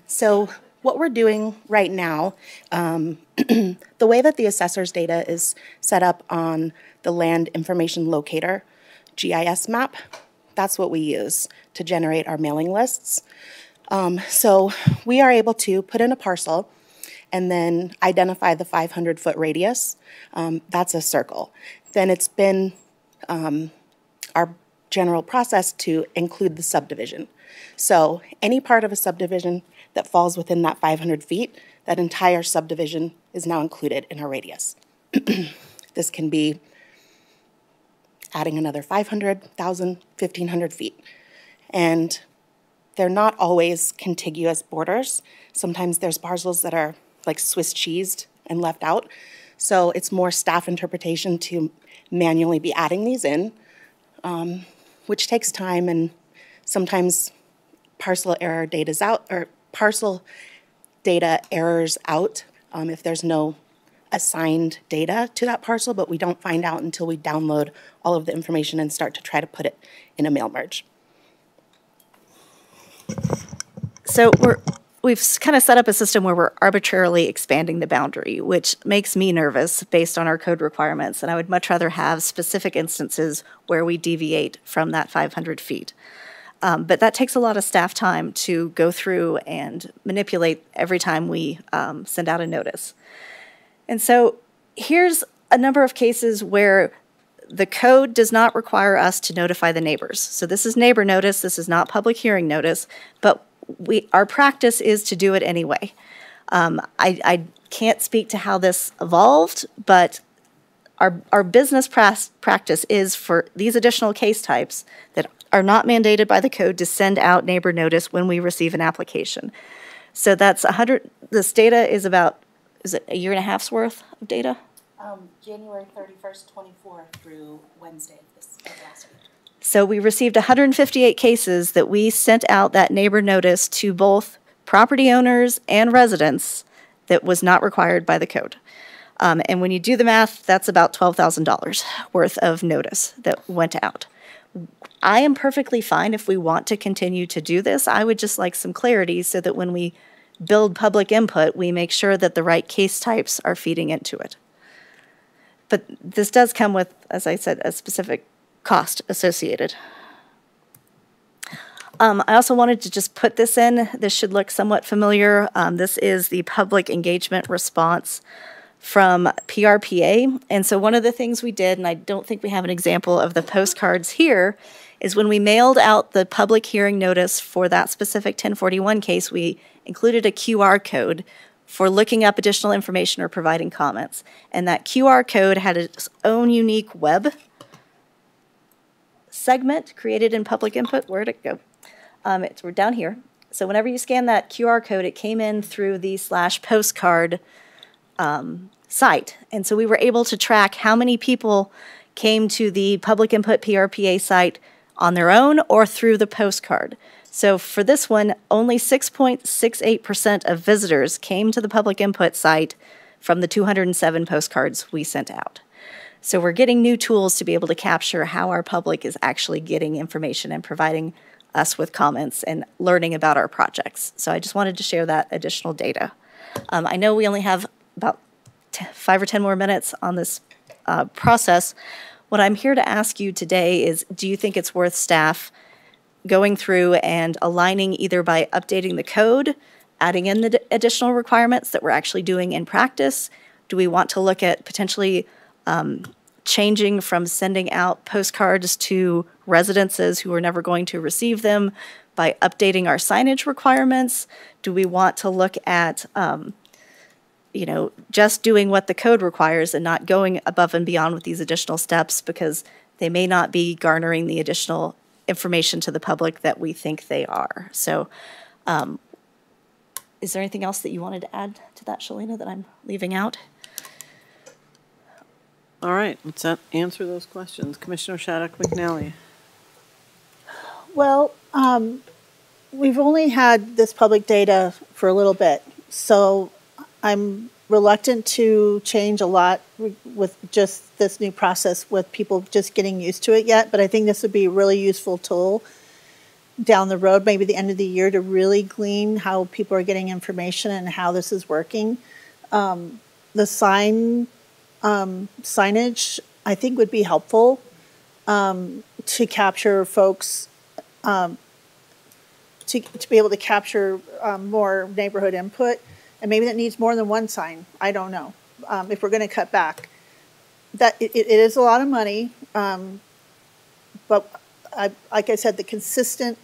So what we're doing right now, the way that the assessor's data is set up on the Land Information Locator GIS map, that's what we use to generate our mailing lists. So we are able to put in a parcel and then identify the 500-foot radius. That's a circle. Then it's been our general process to include the subdivision. So any part of a subdivision that falls within that 500 feet, that entire subdivision is now included in our radius. This can be adding another 500, 1,000, 1,500 feet. And they're not always contiguous borders. Sometimes there's parcels that are like Swiss cheesed and left out. So it's more staff interpretation to manually be adding these in, which takes time, and sometimes parcel error data's out, or parcel data errors out if there's no assigned data to that parcel, but we don't find out until we download all of the information and start to try to put it in a mail merge. So we've kind of set up a system where we're arbitrarily expanding the boundary, which makes me nervous based on our code requirements, and I would much rather have specific instances where we deviate from that 500 feet. But that takes a lot of staff time to go through and manipulate every time we send out a notice. And so here's a number of cases where the code does not require us to notify the neighbors. So this is neighbor notice, this is not public hearing notice, but our practice is to do it anyway. I can't speak to how this evolved, but our business practice is for these additional case types that are not mandated by the code to send out neighbor notice when we receive an application. So that's 100, this data is about is it a year and a half's worth of data? January 31st, 24 through Wednesday of last week. So we received 158 cases that we sent out that neighbor notice to both property owners and residents that was not required by the code. And when you do the math, that's about $12,000 worth of notice that went out. I am perfectly fine if we want to continue to do this. I would just like some clarity so that when we build public input, we make sure that the right case types are feeding into it. But this does come with, as I said, a specific cost associated. I also wanted to just put this in. This should look somewhat familiar. This is the public engagement response from PRPA. And so one of the things we did, and I don't think we have an example of the postcards here, is when we mailed out the public hearing notice for that specific 1041 case, we included a QR code for looking up additional information or providing comments. And that QR code had its own unique web segment created in public input. Where'd it go? We're down here. So whenever you scan that QR code, it came in through the /postcard site. And so we were able to track how many people came to the public input PRPA site on their own or through the postcard. So for this one, only 6.68% of visitors came to the public input site from the 207 postcards we sent out. So we're getting new tools to be able to capture how our public is actually getting information and providing us with comments and learning about our projects. So I just wanted to share that additional data. I know we only have about 5 or 10 more minutes on this process. What I'm here to ask you today is, do you think it's worth staff going through and aligning either by updating the code, adding in the additional requirements that we're actually doing in practice? Do we want to look at potentially changing from sending out postcards to residences who are never going to receive them by updating our signage requirements? Do we want to look at just doing what the code requires and not going above and beyond with these additional steps because they may not be garnering the additional information to the public that we think they are? So is there anything else that you wanted to add to that, Shalina, that I'm leaving out? All right, let's answer those questions. Commissioner Shattuck McNally. Well, we've only had this public data for a little bit, so I'm reluctant to change a lot with just this new process with people just getting used to it yet, but I think this would be a really useful tool down the road, maybe the end of the year, to really glean how people are getting information and how this is working. The signage, I think, would be helpful to capture folks, to be able to capture more neighborhood input. And maybe that needs more than one sign. I don't know. If we're going to cut back, that it is a lot of money. But like I said, the consistent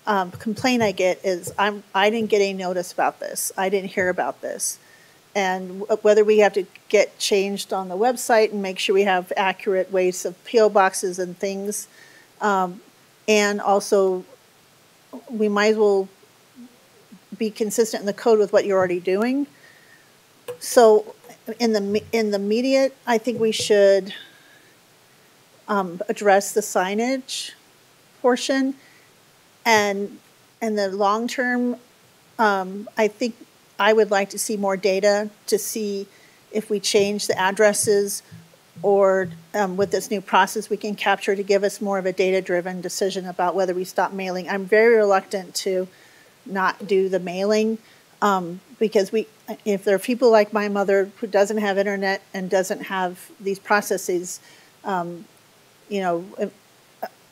complaint I get is I didn't get any notice about this. I didn't hear about this. And whether we have to get changed on the website and make sure we have accurate weights of PO boxes and things, and also we might as well be consistent in the code with what you're already doing. So in the immediate, I think we should address the signage portion, and in the long term, I think I would like to see more data to see if we change the addresses or with this new process we can capture to give us more of a data-driven decision about whether we stop mailing. I'm very reluctant to not do the mailing because if there are people like my mother who doesn't have internet and doesn't have these processes,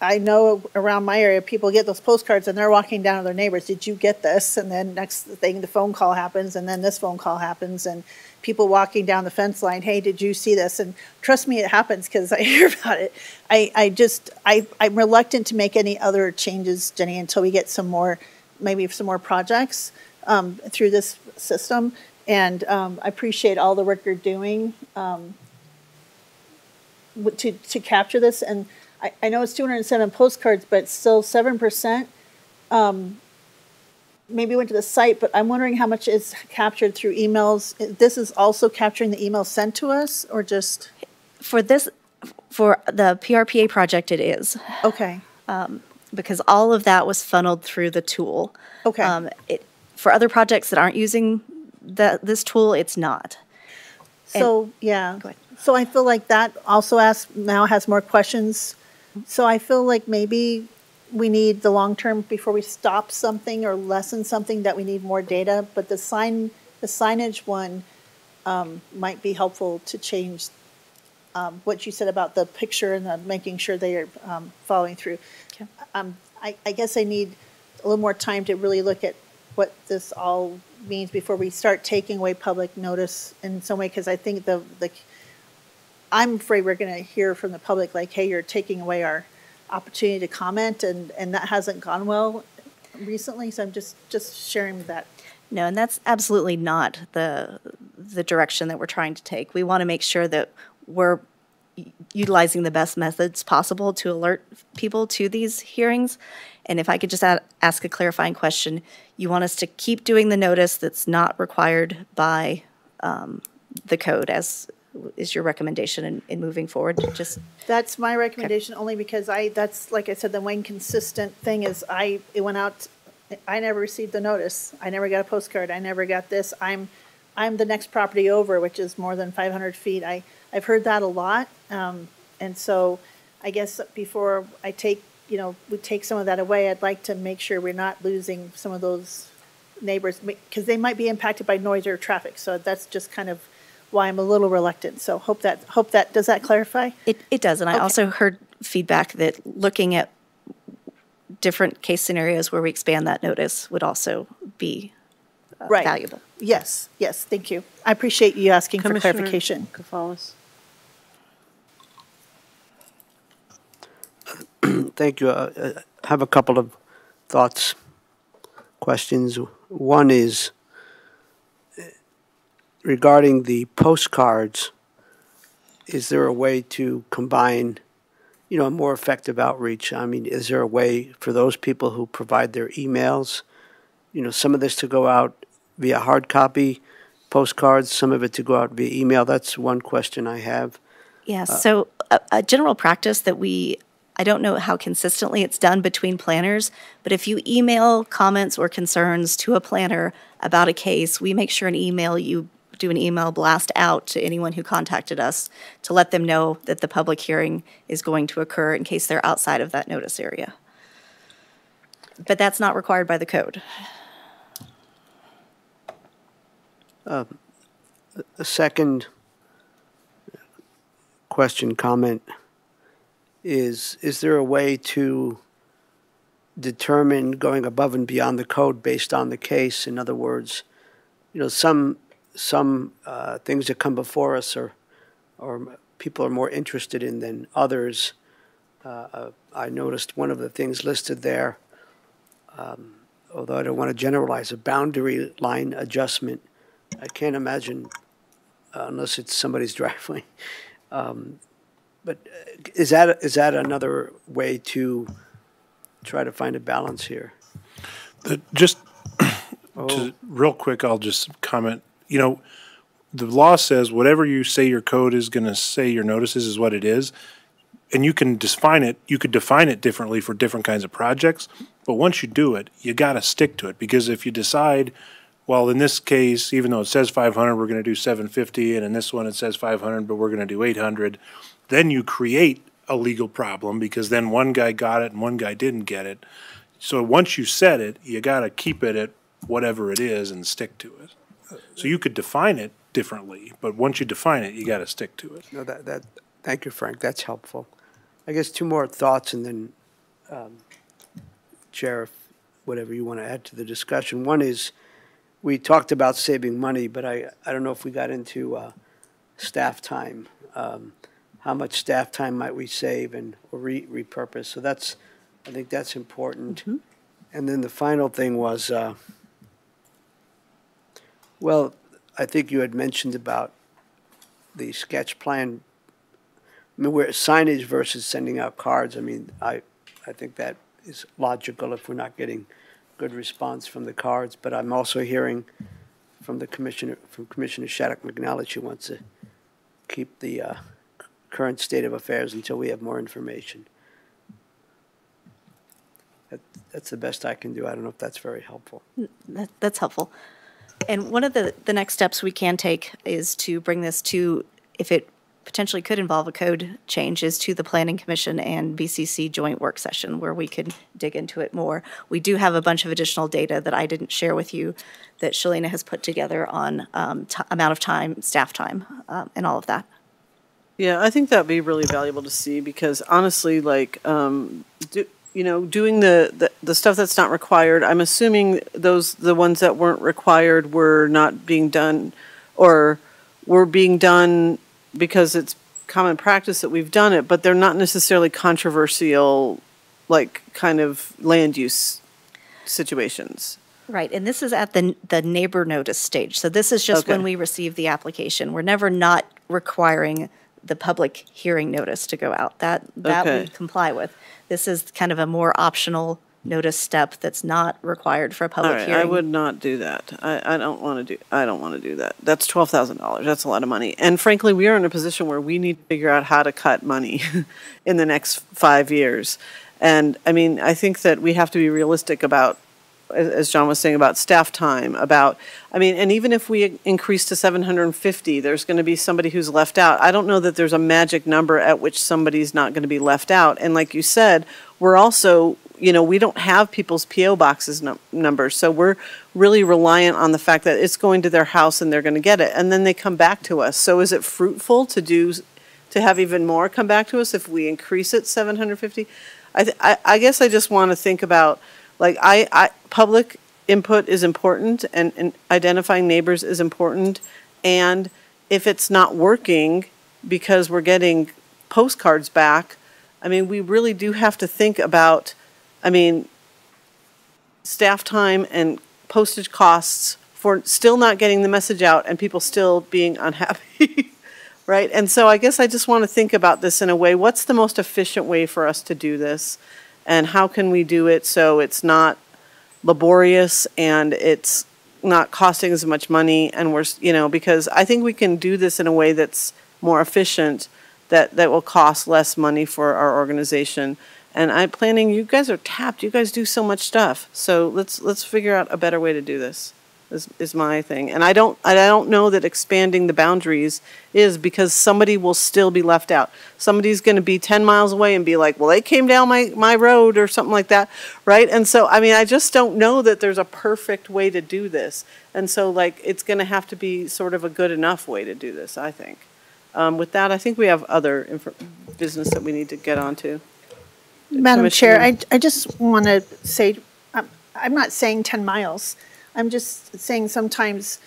I know around my area people get those postcards and they're walking down to their neighbors, did you get this? And then next thing the phone call happens, and then this phone call happens, and people walking down the fence line, hey, did you see this? And trust me, it happens because I hear about it. I'm reluctant to make any other changes, Jenny, until we get maybe some more projects through this system. And I appreciate all the work you're doing to capture this. And I know it's 207 postcards, but still 7%. maybe went to the site, but I'm wondering how much is captured through emails. This is also capturing the emails sent to us, or just, For this, for the PRPA project, it is, okay, because all of that was funneled through the tool. okay. For other projects that aren't using this tool, it's not. So, yeah. Go ahead. So I feel like that also now has more questions. So I feel like maybe we need the long-term, before we stop something or lessen something, that we need more data. But the signage one might be helpful to change what you said about the picture and making sure they are following through. Okay. I guess I need a little more time to really look at what this all means before we start taking away public notice in some way, because I think I'm afraid we're going to hear from the public like, hey, you're taking away our opportunity to comment, and that hasn't gone well recently, so I'm just sharing that. No, and that's absolutely not the direction that we're trying to take. We want to make sure that we're utilizing the best methods possible to alert people to these hearings. And if I could just ask a clarifying question, you want us to keep doing the notice that's not required by the code, as is your recommendation in moving forward? Just That's my recommendation, only because that's, like I said, the one consistent thing is it went out, I never received the notice. I never got a postcard. I never got this. I'm the next property over, which is more than 500 feet. I've heard that a lot. And so I guess before I we take some of that away, I'd like to make sure we're not losing some of those neighbors, because they might be impacted by noise or traffic. So that's just kind of why I'm a little reluctant. So hope that, does that clarify? It does, and I Okay. also heard feedback that looking at different case scenarios where we expand that notice would also be Right. valuable. Yes, thank you. I appreciate you asking for Commissioner clarification. Gonzalez. Thank you. I have a couple of thoughts, questions. One is regarding the postcards. Is there a way to combine, a more effective outreach? I mean, is there a way for those people who provide their emails, some of this to go out via hard copy postcards, some of it to go out via email? That's one question I have. Yeah, so a general practice that I don't know how consistently it's done between planners, but if you email comments or concerns to a planner about a case, we make sure you do an email blast out to anyone who contacted us to let them know that the public hearing is going to occur in case they're outside of that notice area. But that's not required by the code. A second question, comment is there a way to determine going above and beyond the code based on the case? In other words, some things that come before us or people are more interested in than others. I noticed one of the things listed there, although I don't want to generalize, a boundary line adjustment. I can't imagine, unless it's somebody's driveway. But is that another way to try to find a balance here? Real quick, I'll just comment. The law says whatever you say your code is going to say your notices is what it is. And you can define it. You could define it differently for different kinds of projects. But once you do it, you got to stick to it. Because if you decide, well, in this case, even though it says 500, we're going to do 750. And in this one, it says 500, but we're going to do 800. Then you create a legal problem, because then one guy got it and one guy didn't get it. So once you set it, you got to keep it at whatever it is and stick to it. So you could define it differently, but once you define it, you got to stick to it. No, thank you, Frank. That's helpful. I guess two more thoughts, and then, Chair, whatever you want to add to the discussion. One is, we talked about saving money, but I don't know if we got into staff time. How much staff time might we save or repurpose? So I think that's important. Mm-hmm. And then the final thing was, well, I think you had mentioned about the sketch plan. I mean, where signage versus sending out cards. I mean, I think that is logical if we're not getting good response from the cards, but I'm also hearing from Commissioner Shattuck McNally that she wants to keep the current state of affairs until we have more information. That's the best I can do. I don't know if that's very helpful. That's helpful. And one of the next steps we can take is to bring this to, if it potentially could involve a code change, is to the Planning Commission and BCC joint work session where we could dig into it more. We do have a bunch of additional data that I didn't share with you that Shalina has put together on amount of time, staff time, and all of that. Yeah, I think that'd be really valuable to see because honestly, like, doing the stuff that's not required, I'm assuming the ones that weren't required were not being done or were being done because it's common practice that we've done it, but they're not necessarily controversial, like kind of land use situations. Right, and this is at the neighbor notice stage. So this is just when we receive the application. We're never not requiring the public hearing notice to go out. That we comply with. This is kind of a more optional notice step that's not required for a public hearing. I would not do that. I don't want to do that. That's $12,000. That's a lot of money. And frankly, we are in a position where we need to figure out how to cut money in the next 5 years. And I mean, I think that we have to be realistic about, as John was saying, about staff time, and even if we increase to 750, there's going to be somebody who's left out. I don't know that there's a magic number at which somebody's not going to be left out. And like you said, we're also, we don't have people's P.O. boxes numbers. So we're really reliant on the fact that it's going to their house and they're going to get it. And then they come back to us. So is it fruitful to have even more come back to us if we increase it 750? I guess I just want to think about, like, public input is important and identifying neighbors is important. And if it's not working because we're getting postcards back, I mean, we really do have to think about, staff time and postage costs for still not getting the message out and people still being unhappy, right? And so I guess I just want to think about this in a way, what's the most efficient way for us to do this? And how can we do it so it's not laborious and it's not costing as much money, and we're, because I think we can do this in a way that's more efficient, that will cost less money for our organization. And planning, you guys are tapped. You guys do so much stuff. So let's figure out a better way to do this. Is my thing. And I don't know that expanding the boundaries is, because somebody will still be left out. Somebody's going to be 10 miles away and be like, well, they came down my road or something like that, right? And so, I just don't know that there's a perfect way to do this. And so, like, it's going to have to be sort of a good enough way to do this, I think. With that, I think we have other business that we need to get onto. Madam Chair, I just want to say, I'm not saying 10 miles. I'm just saying sometimes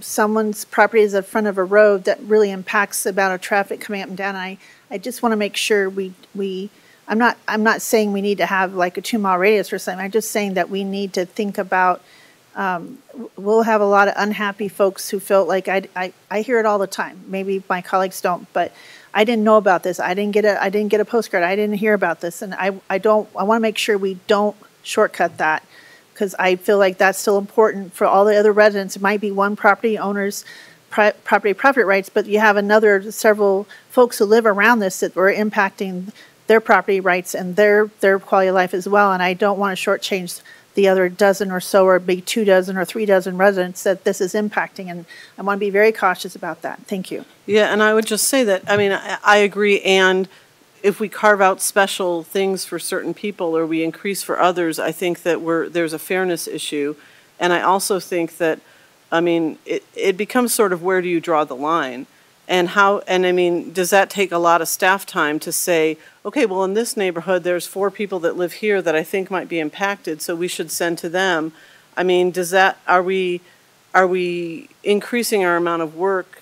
someone's property is in front of a road that really impacts the amount of traffic coming up and down. I just want to make sure I'm not saying we need to have like a 2-mile radius or something. I'm just saying that we need to think about, we'll have a lot of unhappy folks who feel like, I hear it all the time. Maybe my colleagues don't, but I didn't know about this. I didn't get a postcard. I didn't hear about this. And I want to make sure we don't shortcut that, because I feel like that's still important for all the other residents. It might be one property owner's property rights, but you have several folks who live around this that were impacting their property rights and their quality of life as well. And I don't want to shortchange the other dozen or so, or maybe 2 dozen or 3 dozen residents that this is impacting. And I want to be very cautious about that. Thank you. Yeah, and I would just say that, I agree. And if we carve out special things for certain people or we increase for others, I think that there's a fairness issue. And I also think that, it becomes sort of, where do you draw the line? And does that take a lot of staff time to say, okay, well, in this neighborhood, there's 4 people that live here that I think might be impacted, so we should send to them. Are we increasing our amount of work?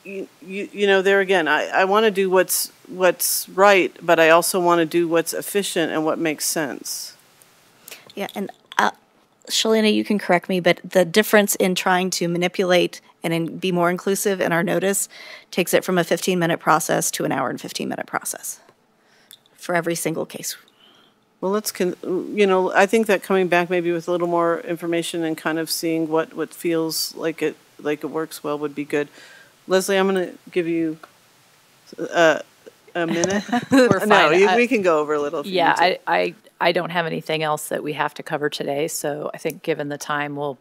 There again, I want to do what's right, but I also want to do what's efficient and what makes sense. Yeah, and Shalina, you can correct me, but the difference in trying to manipulate and be more inclusive in our notice takes it from a 15-minute process to an hour and 15-minute process for every single case. Well, I think that coming back maybe with a little more information and kind of seeing what feels like it works well would be good. Leslie, I'm going to give you a minute. We're fine. No, we can go over a little if you need to. Yeah, I don't have anything else that we have to cover today, so I think given the time, we'll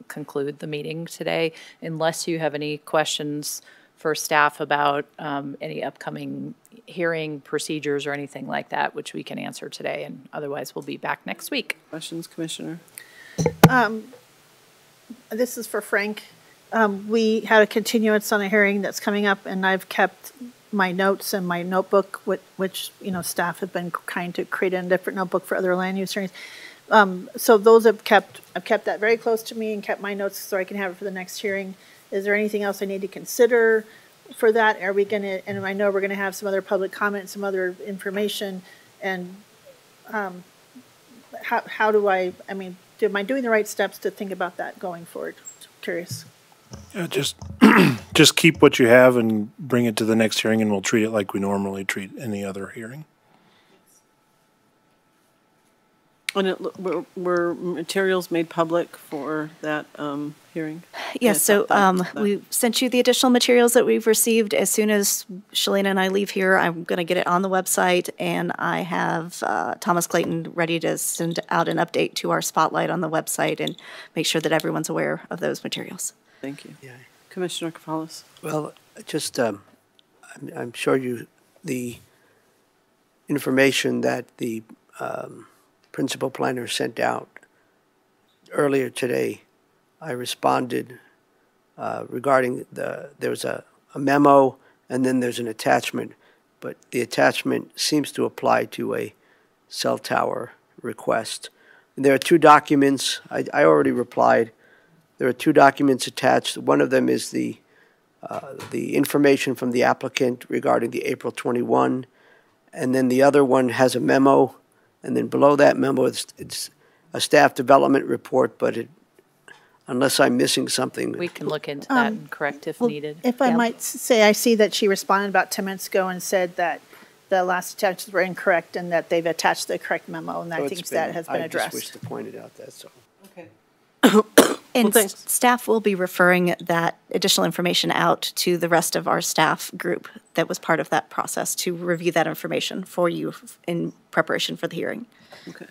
conclude the meeting today, unless you have any questions for staff about any upcoming hearing procedures or anything like that, which we can answer today, and otherwise we'll be back next week. Questions, Commissioner? This is for Frank. We had a continuance on a hearing that's coming up, and I've kept my notes and my notebook, which staff have been kind to create a different notebook for other land use hearings. So those I've kept that very close to me and kept my notes so I can have it for the next hearing. Is there anything else I need to consider for that? Are we gonna, and I know we're gonna have some other public comment, some other information, and how do am I doing the right steps to think about that going forward? Curious. Yeah, just keep what you have and bring it to the next hearing, and we'll treat it like we normally treat any other hearing. And were materials made public for that hearing? Yes, so we sent you the additional materials that we've received. As soon as Shalina and I leave here, I'm going to get it on the website, and I have Thomas Clayton ready to send out an update to our spotlight on the website and make sure that everyone's aware of those materials. Thank you. Yeah. Commissioner Kafalis. Well, just, I'm sure the information that the principal planner sent out earlier today, I responded regarding there's a memo and then there's an attachment, but the attachment seems to apply to a cell tower request. And there are two documents. I already replied. There are two documents attached. One of them is the information from the applicant regarding the April 21, and then the other one has a memo, and then below that memo it's a staff development report, but unless I'm missing something. We can look into that and correct if needed. If I might say, I see that she responded about 10 minutes ago and said that the last attachments were incorrect and that they've attached the correct memo, and I think that has been addressed. I just wish to point it out, that's all. Okay. And thanks. staff will be referring that additional information out to the rest of our staff group that was part of that process to review that information for you in preparation for the hearing. Okay.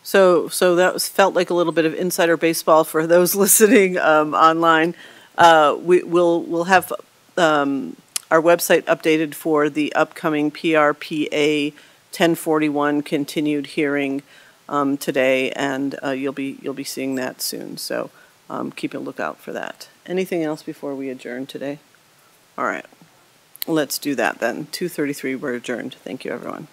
So that felt like a little bit of insider baseball for those listening online. We'll have our website updated for the upcoming PRPA 1041 continued hearing today, and you'll be seeing that soon. So keep a lookout for that. Anything else before we adjourn today? All right, let's do that then. 2:33, we're adjourned. Thank you, everyone.